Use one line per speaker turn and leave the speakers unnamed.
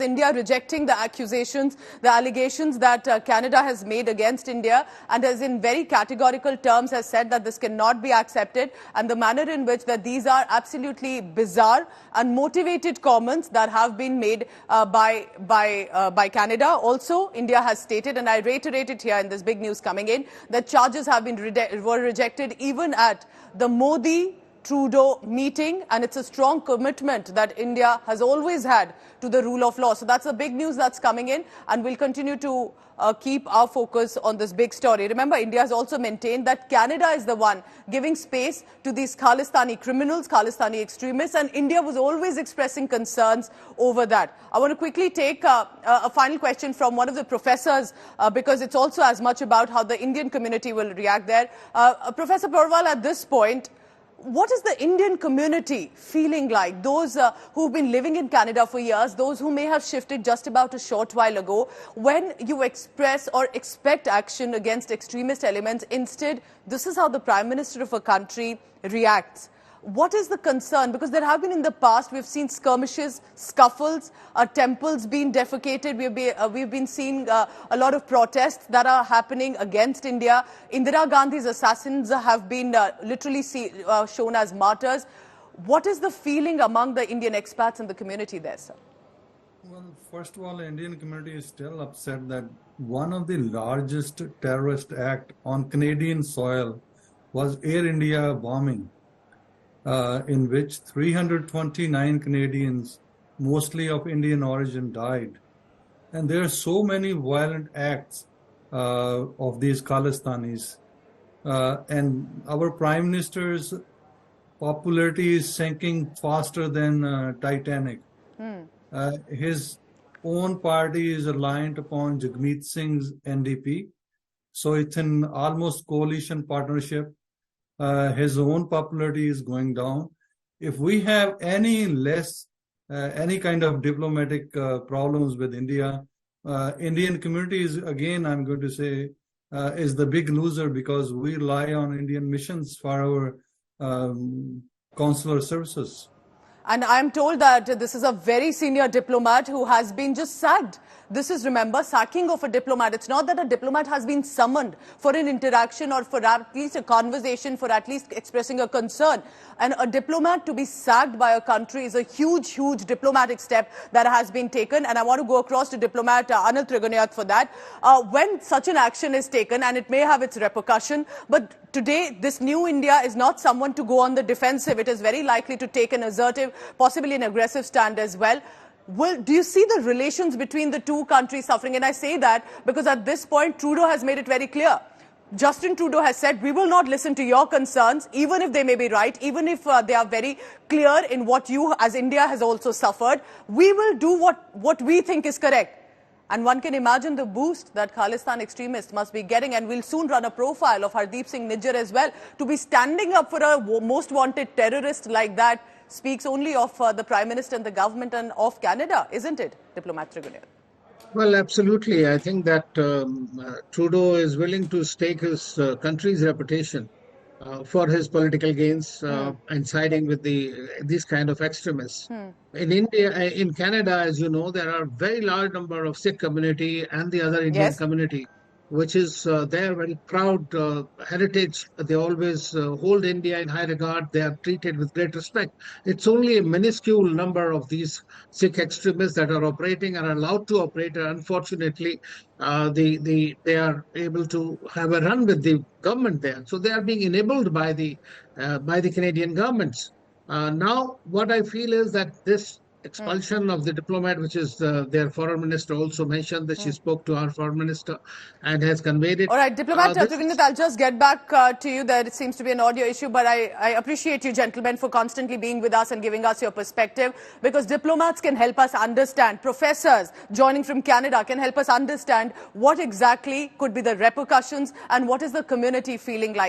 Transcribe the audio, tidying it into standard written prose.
India rejecting the accusations, the allegations that Canada has made against India, and has in very categorical terms has said that this cannot be accepted, and the manner in which that these are absolutely bizarre and motivated comments that have been made by Canada. Also, India has stated, and I reiterate it here in this big news coming in, that charges have been were rejected even at the Modi-Trudeau meeting, and it's a strong commitment that India has always had to the rule of law. So that's the big news that's coming in, and we'll continue to keep our focus on this big story. Remember, India has also maintained that Canada is the one giving space to these Khalistani criminals, Khalistani extremists, and India was always expressing concerns over that. I want to quickly take a final question from one of the professors, because it's also as much about how the Indian community will react there. Professor Porwal, at this point, what is the Indian community feeling like? Those who've been living in Canada for years, those who may have shifted just about a short while ago, when you express or expect action against extremist elements, instead, this is how the Prime Minister of a country reacts. What is the concern? Because there have been in the past, we've seen skirmishes, scuffles, temples being defecated. We've been seeing a lot of protests that are happening against India. Indira Gandhi's assassins have been literally shown as martyrs. What is the feeling among the Indian expats and the community there, sir?
Well, first of all, the Indian community is still upset that one of the largest terrorist acts on Canadian soil was Air India bombing, in which 329 Canadians, mostly of Indian origin, died. And there are so many violent acts of these Khalistanis. And our Prime Minister's popularity is sinking faster than Titanic. His own party is reliant upon Jagmeet Singh's NDP. So it's an almost coalition partnership. His own popularity is going down. If we have any kind of diplomatic problems with India, Indian community is, again, I'm going to say, is the big loser, because we rely on Indian missions for our consular services.
And I'm told that this is a very senior diplomat who has been just sacked. This is, remember, sacking of a diplomat. It's not that a diplomat has been summoned for an interaction or for at least a conversation, for at least expressing a concern. And a diplomat to be sacked by a country is a huge, huge diplomatic step that has been taken. And I want to go across to diplomat Anil Trigunayat for that. When such an action is taken, and it may have its repercussion, but today, this new India is not someone to go on the defensive. It is very likely to take an assertive, possibly an aggressive stand as well. Do you see the relations between the two countries suffering? And I say that because at this point, Trudeau has made it very clear. Justin Trudeau has said, we will not listen to your concerns, even if they may be right, even if they are very clear in what you, as India, has also suffered. We will do what we think is correct. And one can imagine the boost that Khalistan extremists must be getting. And we'll soon run a profile of Hardeep Singh Nijjar as well. To be standing up for a most wanted terrorist like that speaks only of the Prime Minister and the government and of Canada, isn't it, Diplomat Trigunayat?
Well, absolutely. I think that Trudeau is willing to stake his country's reputation for his political gains and siding with these kind of extremists. In India, in Canada, as you know, there are very large number of Sikh community and the other Indian community, which is their very proud heritage. They always hold India in high regard. They are treated with great respect. It's only a minuscule number of these Sikh extremists that are operating and are allowed to operate. And unfortunately, they are able to have a run with the government there. So they are being enabled by the Canadian governments. Now, what I feel is that this expulsion of the diplomat, which is their foreign minister also mentioned that she spoke to our foreign minister and has conveyed it.
All right, Diplomat Trigunayat, I'll just get back to you there. It seems to be an audio issue, but I appreciate you, gentlemen, for constantly being with us and giving us your perspective, because diplomats can help us understand. Professors joining from Canada can help us understand what exactly could be the repercussions and what is the community feeling like.